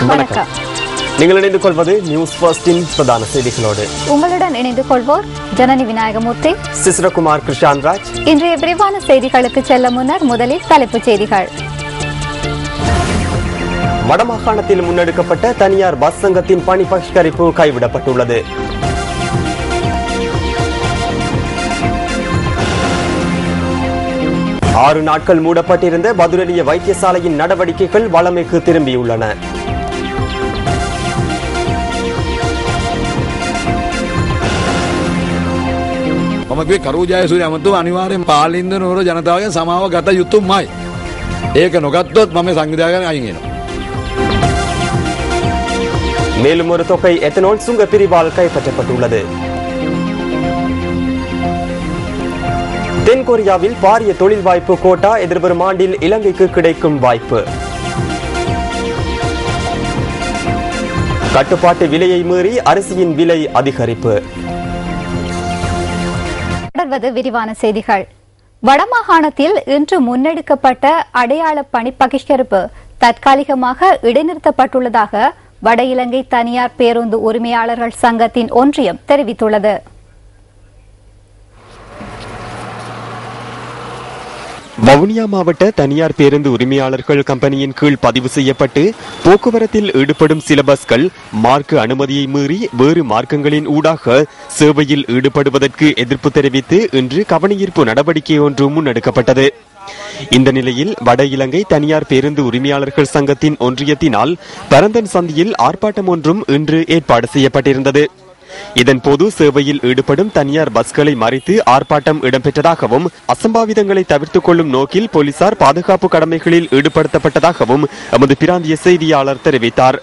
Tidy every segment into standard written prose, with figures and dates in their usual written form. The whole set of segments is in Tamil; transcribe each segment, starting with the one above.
வணக்கம். நீங்கள் இணைந்து கொள்வது நியூஸ் ஃபர்ஸ்டின் பிரதான செய்திகளோடு. உங்களுடன் இணைந்து கொள்வோர் ஜனனி விநாயகமூர்த்தி, சிசிரகுமார் கிருஷான்ராஜ். இன்றைய விரிவான செய்திகளுக்கு செல்ல முன்னர் முதலில் தலைப்புச் செய்திகள். வடமாகாணத்தில் முன்னெடுக்கப்பட்ட தனியார் பஸ் சங்கத்தின் பணி பகிஷ்கரிப்பு கைவிடப்பட்டுள்ளது. ஆறு நாட்கள் மூடப்பட்டிருந்த பதுரலிய வைத்தியசாலையின் நடவடிக்கைகள் வழமைக்கு திரும்பியுள்ளன. මම කරු ජයසූරිය අමතුම අනිවාර්යෙන් පාලින්ද නුවර ජනතාවගෙන් සමාව ගත යුතුමයි. ඒක නොගත්තොත් මම සංවිධායකයන් අයින් වෙනවා. மேலும் ஒரு தொகை எத்தனால் சுங்க பிரிவால் கைப்பற்றப்பட்டுள்ளது. தென்கொரியாவில் பாரிய தொழில் வாய்ப்பு கோட்டா எதிர்வரும் ஆண்டில் இலங்கைக்கு கிடைக்கும் வாய்ப்பு. கட்டுப்பாட்டு விலையை மீறி அரிசியின் விலை அதிகரிப்பு. தொடர்வது விரிவான செய்திகள். வடமாகாணத்தில் இன்று முன்னெடுக்கப்பட்ட அடையாள பணி பகிஷ்கரிப்பு தற்காலிகமாக இடைநிறுத்தப்பட்டுள்ளதாக வட இலங்கை தனியார் பேருந்து உரிமையாளர்கள் சங்கத்தின் ஒன்றியம் தெரிவித்துள்ளது. வவுனியா மாவட்ட தனியார் பேருந்து உரிமையாளர்கள் கம்பெனியின் கீழ் பதிவு செய்யப்பட்டு போக்குவரத்தில் ஈடுபடும் சில பஸ்கள் மார்க்க அனுமதியை மீறி வேறு மார்க்கங்களின் ஊடாக சேவையில் ஈடுபடுவதற்கு எதிர்ப்பு தெரிவித்து இன்று கவனஈர்ப்பு நடவடிக்கை ஒன்று முன்னெடுக்கப்பட்டது. இந்த நிலையில் வட இலங்கை தனியார் பேருந்து உரிமையாளர்கள் சங்கத்தின் ஒன்றியத்தினால் பரந்தன் சந்தியில் ஆர்ப்பாட்டம் ஒன்றும் இன்று ஏற்பாடு செய்யப்பட்டிருந்தது. இதன்போது சேவையில் ஈடுபடும் தனியார் பஸ்களை மறித்து ஆர்ப்பாட்டம் இடம்பெற்றதாகவும் அசம்பாவிதங்களை தவிர்த்துக் கொள்ளும் நோக்கில் போலீசார் பாதுகாப்பு கடமைகளில் ஈடுபடுத்தப்பட்டதாகவும் எமது பிராந்திய செய்தியாளர் தெரிவித்தார்.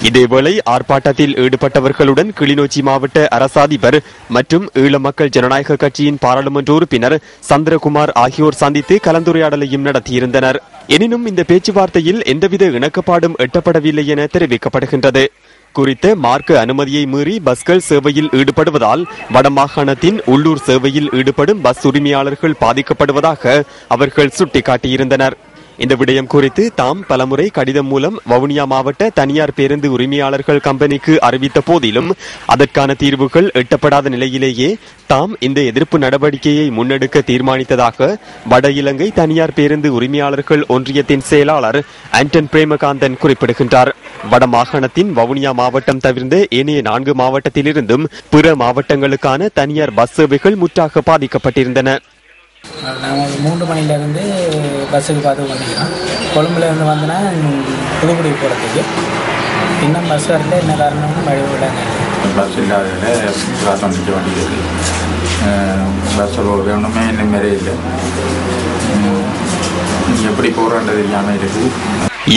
இதேவேளை ஆர்ப்பாட்டத்தில் ஈடுபட்டவர்களுடன் கிளிநொச்சி மாவட்ட அரசாதிபர் மற்றும் ஈழ மக்கள் ஜனநாயக கட்சியின் பாராளுமன்ற உறுப்பினர் சந்திரகுமார் ஆகியோர் சந்தித்து கலந்துரையாடலையும் நடத்தியிருந்தனர். எனினும் இந்த பேச்சுவார்த்தையில் எந்தவித இணக்கப்பாடும் எட்டப்படவில்லை என தெரிவிக்கப்படுகின்றது. குறித்த மார்க்க அனுமதியை மீறி பஸ்கள் சேவையில் ஈடுபடுவதால் வடமாகாணத்தின் உள்ளூர் சேவையில் ஈடுபடும் பஸ் உரிமையாளர்கள் பாதிக்கப்படுவதாக அவர்கள் சுட்டிக்காட்டியிருந்தனர். இந்த விடயம் குறித்து தாம் பலமுறை கடிதம் மூலம் வவுனியா மாவட்ட தனியார் பேருந்து உரிமையாளர்கள் கம்பெனிக்கு அறிவித்த போதிலும் அதற்கான தீர்வுகள் எட்டப்படாத நிலையிலேயே தாம் இந்த எதிர்ப்பு நடவடிக்கையை முன்னெடுக்க தீர்மானித்ததாக வட இலங்கை தனியார் பேருந்து உரிமையாளர்கள் ஒன்றியத்தின் செயலாளர் ஆண்டன் பிரேமகாந்தன் குறிப்பிடுகின்றார். வடமாகாணத்தின் வவுனியா மாவட்டம் தவிர்ந்த ஏனைய 4 மாவட்டத்திலிருந்தும் பிற மாவட்டங்களுக்கான தனியார் பஸ் சேவைகள் முற்றாக பாதிக்கப்பட்டிருந்தன. நாங்கள் 3 மணிலேருந்து பஸ்ஸுக்கு பார்த்து வந்துக்கிறோம். கொழும்புலேருந்து வந்தோன்னா புதுக்குடி போகிறதுக்கு இன்னும் பஸ் வரல. என்ன காரணம்னு மழை விடாங்க. பஸ் இல்லாத காரணம் நிற்க வேண்டியது. பஸ் வேணுமே இன்னும் மாரி இல்லை. எப்படி போகிறன்றது இல்லாமல் இருக்குது.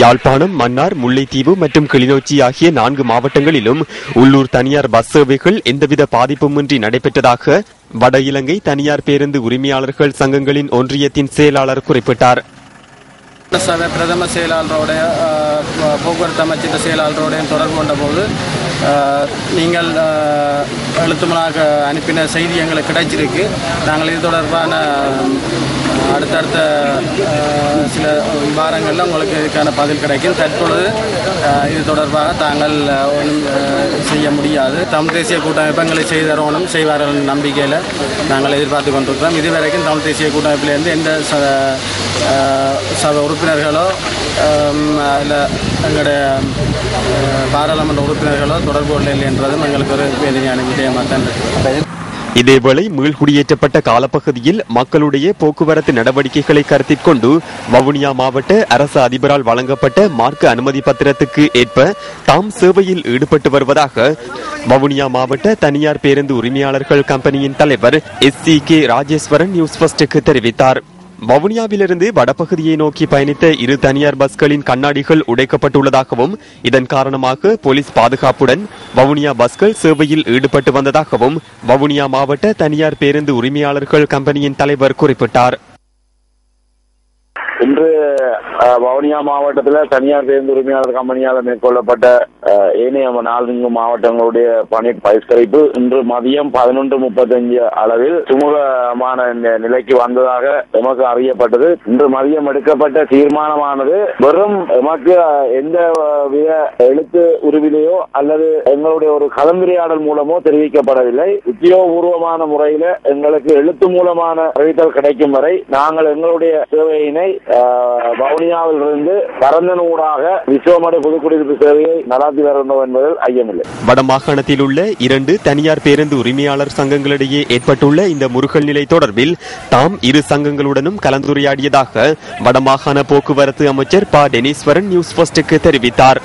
யாழ்ப்பாணம், மன்னார், முல்லைத்தீவு மற்றும் கிளிநொச்சி ஆகிய 4 மாவட்டங்களிலும் உள்ளூர் தனியார் பஸ் சேவைகள் எந்தவித பாதிப்புமின்றி நடைபெற்றதாக வட இலங்கை தனியார் பேருந்து உரிமையாளர்கள் சங்கங்களின் ஒன்றியத்தின் செயலாளர் குறிப்பிட்டார். பிரதம செயலாளரோட போக்குவரத்து அமைச்சர் செயலாளரோட தொடர்பு கொண்ட போது நீங்கள் எழுத்துமனாக அனுப்பின செய்தி எங்களுக்கு கிடைச்சிருக்கு. நாங்கள் இது தொடர்பான அடுத்தடுத்த சில வாரங்களில் உங்களுக்கு இதுக்கான பதில் கிடைக்கும். தற்பொழுது இது தொடர்பாக தாங்கள் ஒன்றும் செய்ய முடியாது. தமிழ் தேசிய கூட்டமைப்பு எங்களை செய்தரணும் செய்வார்கள் நம்பிக்கையில் நாங்கள் எதிர்பார்த்து கொண்டிருக்கிறோம். இதுவரைக்கும் தமிழ் தேசிய கூட்டமைப்பிலேருந்து எந்த சபை உறுப்பினர்களோ இல்லை எங்களுடைய பாராளுமன்ற உறுப்பினர்களோ தொடர்பு கொள்ளவில்லை என்றதும் எங்களுக்கு ஒரு வேதனையான விஷயமாக தான் இருக்குது. இதேவேளை மீள்குடியேற்றப்பட்ட காலப்பகுதியில் மக்களுடைய போக்குவரத்து நடவடிக்கைகளை கருத்தில் கொண்டு வவுனியா மாவட்ட அரசு அதிபரால் வழங்கப்பட்ட மார்க்க அனுமதி பத்திரத்துக்கு ஏற்ப தாம் சேவையில் ஈடுபட்டு வருவதாக வவுனியா மாவட்ட தனியார் பேருந்து உரிமையாளர்கள் கம்பெனியின் தலைவர் SCK ராஜேஸ்வரன் நியூஸ் ஃபர்ஸ்டுக்கு தெரிவித்தார். வவுனியாவிலிருந்து வடபகுதியை நோக்கி பயணித்த 2 தனியார் பஸ்களின் கண்ணாடிகள் உடைக்கப்பட்டுள்ளதாகவும் இதன் காரணமாக போலீஸ் பாதுகாப்புடன் வவுனியா பஸ்கள் சேவையில் ஈடுபட்டு வந்ததாகவும் வவுனியா மாவட்ட தனியார் பேருந்து உரிமையாளர்கள் கம்பெனியின் தலைவர் குறிப்பிட்டார். இன்று வவுனியா மாவட்டத்தில் தனியார் பேருந்து உரிமையாளர் கம்பெனியால் மேற்கொள்ளப்பட்ட ஏனைய 4 மாவட்டங்களுடைய பணி பரிஷ்கரிப்பு இன்று மதியம் 11:35 அளவில் சுமூகமான நிலைக்கு வந்ததாக எமக்கு அறியப்பட்டது. இன்று மதியம் எடுக்கப்பட்ட தீர்மானமானது வெறும் எமக்கு எந்த வித எழுத்து உருவிலேயோ அல்லது எங்களுடைய ஒரு கலந்துரையாடல் மூலமோ தெரிவிக்கப்படவில்லை. உத்தியோகபூர்வமான முறையில எங்களுக்கு எழுத்து மூலமான அறிவித்தல் கிடைக்கும் வரை நாங்கள் எங்களுடைய சேவையினை வவுனியாவில் இருந்து பரந்தனூடாக விஸ்வமடை பொதுக்குடியிருப்பு சேவையை நடாத்தி வருகிறோம் என்பதில் ஐயமில்லை. வடமாகாணத்தில் உள்ள 2 தனியார் பேருந்து உரிமையாளர் சங்கங்களிடையே ஏற்பட்டுள்ள இந்த முறுகல் நிலை தொடர்பில் தாம் இரு சங்கங்களுடனும் கலந்துரையாடியதாக வடமாகாண போக்குவரத்து அமைச்சர் ப. டெனீஸ்வரன் நியூஸ் ஃபர்ஸ்டுக்கு தெரிவித்தார்.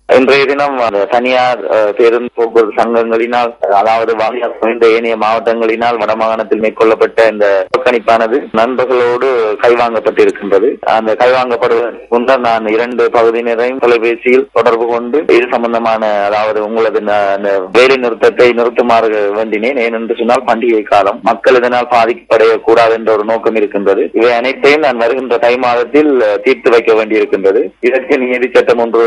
இன்றைய தினம் தனியார் பேருந்து போக்குவரத்து சங்கங்களினால், அதாவது வவுனியா ஏனைய மாவட்டங்களினால் வடமாகாணத்தில் மேற்கொள்ளப்பட்ட இந்த புறக்கணிப்பானது நண்பர்களோடு கைவாங்கப்பட்டிருக்கின்றது. அந்த கைவாங்கப்படுவதற்கு முன்னர் நான் 2 பகுதியினரையும் தொலைபேசியில் தொடர்பு கொண்டு இது சம்பந்தமான, அதாவது உங்களது வேலை நிறுத்தத்தை நிறுத்துமாறு வேண்டினேன். ஏனென்று சொன்னால் பண்டிகை காலம், மக்கள் இதனால் பாதிக்கப்படக்கூடாது என்ற ஒரு நோக்கம் இருக்கின்றது. இவை அனைத்தையும் நான் வருகின்ற தை மாதத்தில் தீர்த்து வைக்க வேண்டியிருக்கின்றது. இதற்கு நீதி சட்டம் ஒன்று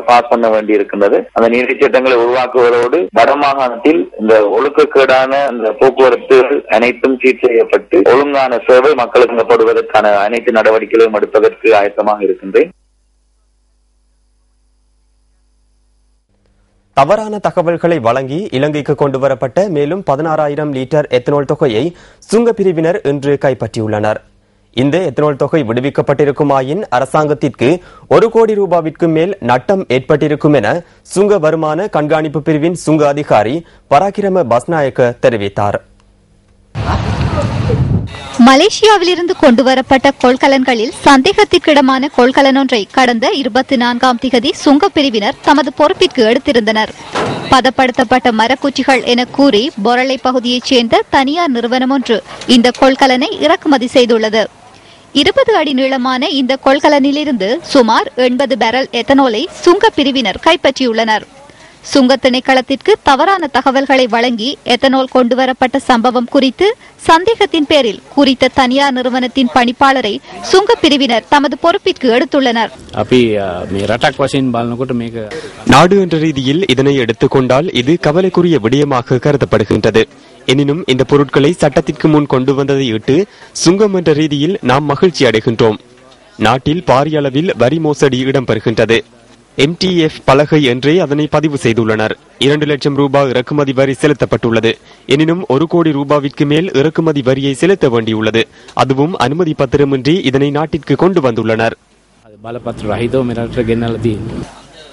பாஸ் பண்ண வேண்டி இருக்கின்றது. அந்த நீதி சட்டங்களை உருவாக்குவதோடு வடமாகாணத்தில் இந்த ஒழுக்கக்கேடான இந்த போக்குவரத்து அனைத்தும் சீர் செய்யப்பட்டு ஒழுங்கான சேவை மக்களுக்கு படுவதற்கான அனைத்து நடவடிக்கைகளையும் எடுப்பதற்கு ஆயத்தமாக இருக்கின்றேன். தவறான தகவல்களை வழங்கி இலங்கைக்கு கொண்டுவரப்பட்ட மேலும் 16,000 லிட்டர் எத்தனால் தொகையை சுங்கப்பிரிவினர் இன்று கைப்பற்றியுள்ளனர். இந்த எத்தனால் தொகை விடுவிக்கப்பட்டிருக்குமாயின் அரசாங்கத்திற்கு 1 கோடி ரூபாவிற்கு மேல் நட்டம் ஏற்பட்டிருக்கும் என சுங்க வருமான கண்காணிப்பு பிரிவின் சுங்க அதிகாரி பராக்கிரம பஸ்நாயக்க தெரிவித்தார். மலேசியாவிலிருந்து கொண்டுவரப்பட்ட கொள்கலன்களில் சந்தேகத்திற்கிடமான கொள்கலன் ஒன்றை கடந்த 24ஆம் திகதி சுங்கப்பிரிவினர் தமது பொறுப்பிற்கு எடுத்திருந்தனர். பதப்படுத்தப்பட்ட மரக்குச்சிகள் என கூறி பொரளை பகுதியைச் சேர்ந்த தனியார் நிறுவனம் ஒன்று இந்த கொள்கலனை இறக்குமதி செய்துள்ளது. 20 அடி நீளமான இந்த கொள்கலனிலிருந்து சுமார் 80 பேரல் எத்தனோலை சுங்கப்பிரிவினர் கைப்பற்றியுள்ளனர். சுங்க திணைக்களத்திற்கு தவறான தகவல்களை வழங்கி எத்தனால் கொண்டுவரப்பட்ட சம்பவம் குறித்து சந்தேகத்தின் பேரில் குறித்த தனியார் நிறுவனத்தின் பணிப்பாளரை சுங்கப்பிரிவினர் தமது பொறுப்பிற்கு எடுத்துள்ளனர். நாடு என்ற ரீதியில் இதனை எடுத்துக்கொண்டால் இது கவலைக்குரிய விடயமாக கருதப்படுகின்றது. எனினும் இந்த பொருட்களை சட்டத்திற்கு முன் கொண்டு வந்ததை இட்டு சுங்கம் என்ற ரீதியில் நாம் மகிழ்ச்சி அடைகின்றோம். நாட்டில் பாரிய அளவில் வரி மோசடி இடம்பெறுகின்றது. MTF பலகை என்றே அதனை பதிவு செய்துள்ளனர். 2 லட்சம் ரூபாய் இறக்குமதி வரி செலுத்தப்பட்டுள்ளது. எனினும் 1 கோடி ரூபாவிற்கு மேல் இறக்குமதி வரியை செலுத்த வேண்டியுள்ளது. அதுவும் அனுமதி பத்திரமின்றி இதனை நாட்டிற்கு கொண்டு வந்துள்ளனர்.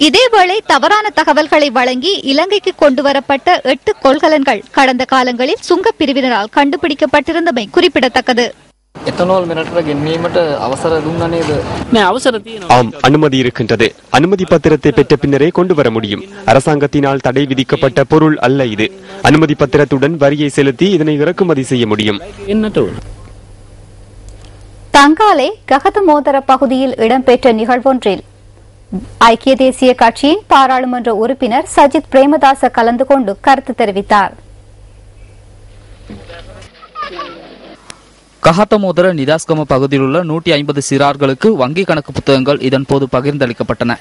இதேவேளை தவறான தகவல்களை வழங்கி இலங்கைக்கு கொண்டுவரப்பட்ட 8 கொள்கலன்கள் கடந்த காலங்களில் சுங்கப்பிரிவினரால் கண்டுபிடிக்கப்பட்டிருந்தமை குறிப்பிடத்தக்கது. ஆம், அனுமதி இருக்கின்றது. அனுமதி பத்திரத்தை பெற்ற பின்னரே கொண்டு வர முடியும். அரசாங்கத்தினால் தடை விதிக்கப்பட்ட பொருள் அல்ல இது. அனுமதி பத்திரத்துடன் வரியை செலுத்தி இதனை இறக்குமதி செய்ய முடியும். தங்காலை ககதமோதர பகுதியில் இடம்பெற்ற நிகழ்வொன்றில் ஐக்கிய தேசிய கட்சியின் பாராளுமன்ற உறுப்பினர் சஜித் பிரேமதாச கலந்து கொண்டு கருத்து தெரிவித்தார். கஹத்தமோதர நிதாஸ்கம பகுதியில் உள்ள 150 சிறார்களுக்கு வங்கி கணக்கு புத்தகங்கள் இதன் போது பகிர்ந்தளிக்கப்பட்டன.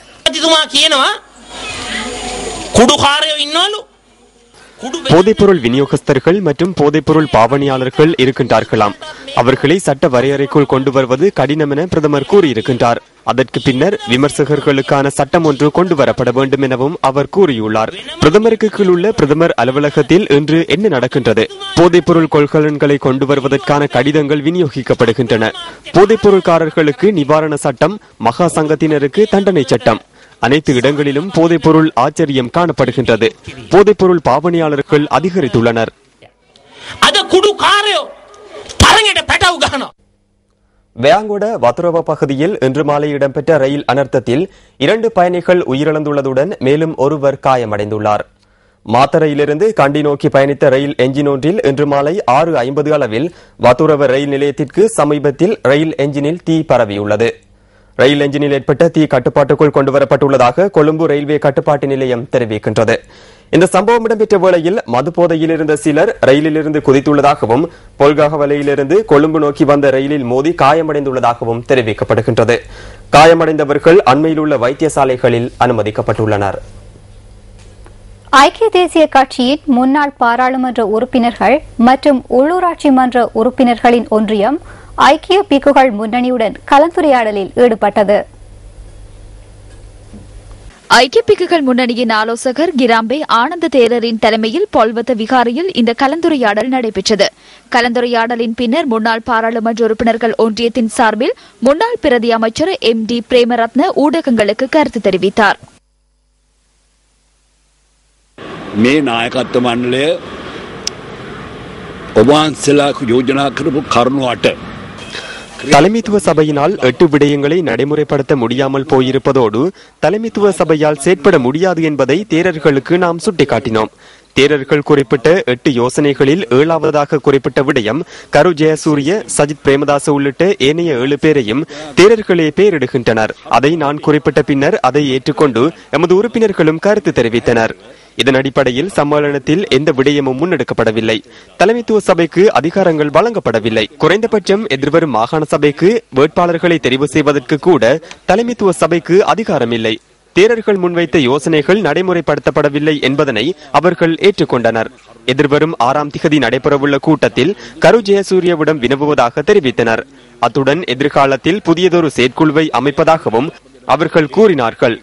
போதைப்பொருள் விநியோகஸ்தர்கள் மற்றும் போதைப்பொருள் பாவனையாளர்கள் இருக்கின்றார்களாம். அவர்களை சட்ட வரையறைக்குள் கொண்டு வருவது கடினம் என பிரதமர் கூறியிருக்கின்றார். அதற்கு பின்னர் விமர்சகர்களுக்கான சட்டம் ஒன்று கொண்டு வரப்பட வேண்டும் எனவும் அவர் கூறியுள்ளார். பிரதமருக்கு கீழ் உள்ள பிரதமர் அலுவலகத்தில் இன்று என்ன நடக்கின்றது? போதைப்பொருள் கொள்கலன்களை கொண்டு வருவதற்கான கடிதங்கள் விநியோகிக்கப்படுகின்றன. போதைப்பொருள்காரர்களுக்கு நிவாரண சட்டம், மகா சங்கத்தினருக்கு தண்டனை சட்டம். அனைத்து இடங்களிலும் போதைப்பொருள் ஆச்சரியம் காணப்படுகின்றது. போதைப்பொருள் பாவனையாளர்கள் அதிகரித்துள்ளனர். வேங்கோட வத்துரவ பகுதியில் இன்று மாலை இடம்பெற்ற ரயில் அனர்த்தத்தில் 2 பயணிகள் உயிரிழந்துள்ளதுடன் மேலும் ஒருவர் காயமடைந்துள்ளார். மாத்தரையிலிருந்து கண்டி நோக்கி பயணித்த ரயில் என்ஜின் ஒன்றில் இன்று மாலை 6:50 அளவில் வத்துரவ ரயில் நிலையத்திற்கு சமீபத்தில் ரயில் என்ஜினில் தீ பரவியுள்ளது. ரயில் என்ஜினில் ஏற்பட்ட தீ கட்டுப்பாட்டுக்குள் கொண்டுவரப்பட்டுள்ளதாக கொழும்பு ரயில்வே கட்டுப்பாட்டு நிலையம் தெரிவிக்கின்றது. இந்த சம்பவம் இடம்பெற்ற வேளையில் மது போதையில் இருந்த சிலர் ரயிலிலிருந்து குதித்துள்ளதாகவும் பொல்காகவலையிலிருந்து கொழும்பு நோக்கி வந்த ரயிலில் மோதி காயமடைந்துள்ளதாகவும் தெரிவிக்கப்படுகின்றது. காயமடைந்தவர்கள் அண்மையில் உள்ள வைத்தியசாலைகளில் அனுமதிக்கப்பட்டுள்ளனர். ஐக்கிய தேசிய கட்சியின் முன்னாள் பாராளுமன்ற உறுப்பினர்கள் மற்றும் உள்ளூராட்சி மன்ற உறுப்பினர்களின் ஒன்றியம் ஐக்கிய பிக்குகள் முன்னணியுடன் கலந்துரையாடலில் ஈடுபட்டது. ஐக்கிய பிக்குகள் முன்னணியின் ஆலோசகர் கிராம்பே ஆனந்த தேரரின் தலைமையில் பொல்வத்த விகாரையில் இந்த கலந்துரையாடல் நடைபெற்றது. கலந்துரையாடலின் பின்னர் முன்னாள் பாராளுமன்ற உறுப்பினர்கள் ஒன்றியத்தின் சார்பில் முன்னாள் பிரதி அமைச்சர் MD பிரேமரத்ன ஊடகங்களுக்கு கருத்து தெரிவித்தார். මේ නායකත්ව මණ්ඩලය ඔබවහන්සේලා යෝජනා කරපු කරුණාට தலைமைத்துவ சபையினால் 8 விடயங்களை நடைமுறைப்படுத்த முடியாமல் போயிருப்பதோடு தலைமைத்துவ சபையால் செயற்பட முடியாது என்பதை தேரர்களுக்கு நாம் சுட்டிக்காட்டினோம். தேரர்கள் குறிப்பிட்ட 8 யோசனைகளில் 7வது குறிப்பிட்ட விடயம் கரு ஜெயசூரிய, சஜித் பிரேமதாச உள்ளிட்ட ஏனைய 7 பேரையும் தேரர்களே பெயரிடுகின்றனர். அதை நான் குறிப்பிட்ட பின்னர் அதை ஏற்றுக்கொண்டு எமது உறுப்பினர்களும் கருத்து தெரிவித்தனர். இதன் அடிப்படையில் சம்மேளனத்தில் எந்த விடயமும் முன்னெடுக்கப்படவில்லை. தலைமைத்துவ சபைக்கு அதிகாரங்கள் வழங்கப்படவில்லை. குறைந்தபட்சம் எதிர்வரும் மாகாண சபைக்கு வேட்பாளர்களை தெரிவு செய்வதற்கு கூட தலைமைத்துவ சபைக்கு அதிகாரம் இல்லை. தேரர்கள் முன்வைத்த யோசனைகள் நடைமுறைப்படுத்தப்படவில்லை என்பதனை அவர்கள் ஏற்றுக்கொண்டனர். எதிர்வரும் 6ஆம் திகதி நடைபெறவுள்ள கூட்டத்தில் கரு ஜெயசூரியவிடம் வினவுவதாக தெரிவித்தனர். அத்துடன் எதிர்காலத்தில் புதியதொரு செயற்குழுவை அமைப்பதாகவும் அவர்கள் கூறினார்கள்.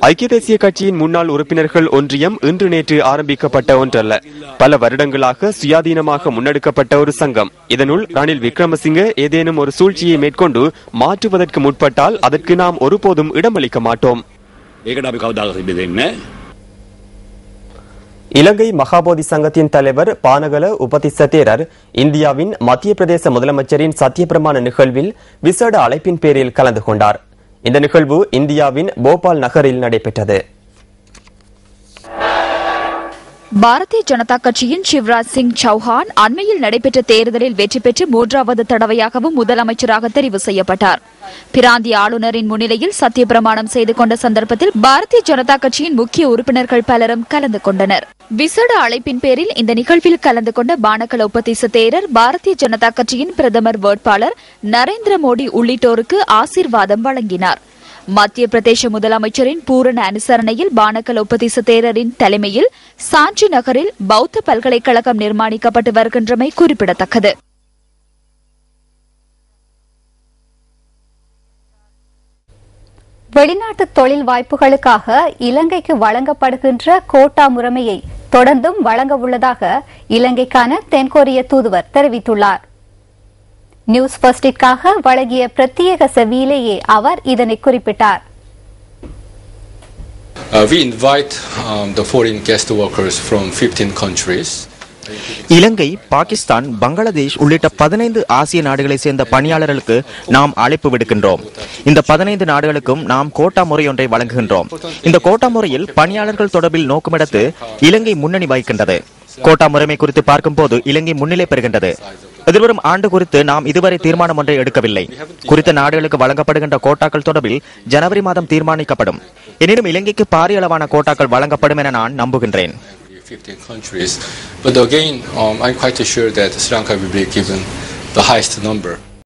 ஐக்கிய தேசிய கட்சியின் முன்னாள் உறுப்பினர்கள் ஒன்றியம் இன்று நேற்று ஆரம்பிக்கப்பட்ட ஒன்றல்ல, பல வருடங்களாக சுயாதீனமாக முன்னெடுக்கப்பட்ட ஒரு சங்கம். இதனுள் ரணில் விக்ரமசிங்க ஏதேனும் ஒரு சூழ்ச்சியை மேற்கொண்டு மாற்றுவதற்கு முற்பட்டால் அதற்கு நாம் ஒருபோதும் இடமளிக்க மாட்டோம். இலங்கை மகாபோதி சங்கத்தின் தலைவர் பானகல உபதிஸ்ஸ தேரர் இந்தியாவின் மத்திய பிரதேச முதலமைச்சரின் சத்தியப்பிரமாண நிகழ்வில் விசேட அழைப்பின் பேரில் கலந்து கொண்டார். இந்த நிகழ்வு இந்தியாவின் போபால் நகரில் நடைபெற்றது. பாரதிய ஜனதா கட்சியின் சிவராஜ் சிங் சௌஹான் அண்மையில் நடைபெற்ற தேர்தலில் வெற்றி பெற்று 3வது தடவையாகவும் முதலமைச்சராக தெரிவு செய்யப்பட்டார். பிராந்திய ஆளுநரின் முன்னிலையில் சத்தியப்பிரமாணம் செய்து கொண்ட சந்தர்ப்பத்தில் பாரதிய ஜனதா கட்சியின் முக்கிய உறுப்பினர்கள் பலரும் கலந்து கொண்டனர். விசேட அழைப்பின் பேரில் இந்த நிகழ்வில் கலந்து கொண்ட பானகல உபதிஸ்ஸ தேரர் பாரதிய ஜனதா கட்சியின் பிரதமர் வேட்பாளர் நரேந்திர மோடி உள்ளிட்டோருக்கு ஆசீர்வாதம் வழங்கினார். மத்திய பிரதேச முதலமைச்சரின் பூரண அனுசரணையில் பானகல உபதிஸ்ஸ தேரரின் தலைமையில் சாஞ்சி நகரில் பௌத்த பல்கலைக்கழகம் நிர்மாணிக்கப்பட்டு வருகின்றமை குறிப்பிடத்தக்கது. வெளிநாட்டு தொழில் வாய்ப்புகளுக்காக இலங்கைக்கு வழங்கப்படுகின்ற கோட்டா முறைமையை தொடர்ந்தும் வழங்க உள்ளதாக இலங்கைக்கான தென்கொரிய தூதுவர் தெரிவித்துள்ளார். நியூஸ் ஃபர்ஸ்டிற்காக வழங்கிய பிரத்யேக செவியிலேயே அவர் இதனை குறிப்பிட்டார். We invite the foreign guest workers from 15 countries. இலங்கை, பாகிஸ்தான், பங்களாதேஷ் உள்ளிட்ட 15 ஆசிய நாடுகளை சேர்ந்த பணியாளர்களுக்கு நாம் அழைப்பு விடுக்கின்றோம். இந்த 15 நாடுகளுக்கும் நாம் கோட்டா முறையொன்றை வழங்குகின்றோம். இந்த கோட்டா முறையில் பணியாளர்கள் தொடர்பில் நோக்குமிடத்து இலங்கை முன்னணி வகிக்கின்றது. கோட்டா முறைமை குறித்து பார்க்கும்போது இலங்கை முன்னிலை பெறுகின்றது. எதிர்வரும் ஆண்டு குறித்து நாம் இதுவரை தீர்மானம் ஒன்றை எடுக்கவில்லை. குறித்த நாடுகளுக்கு வழங்கப்படுகின்ற கோட்டாக்கள் தொடர்பில் ஜனவரி மாதம் தீர்மானிக்கப்படும். எனினும் இலங்கைக்கு பாரிய அளவான கோட்டாக்கள் வழங்கப்படும் என நான் நம்புகின்றேன். 15 countries, but again, I'm quite sure that Sri Lanka will be given the highest number.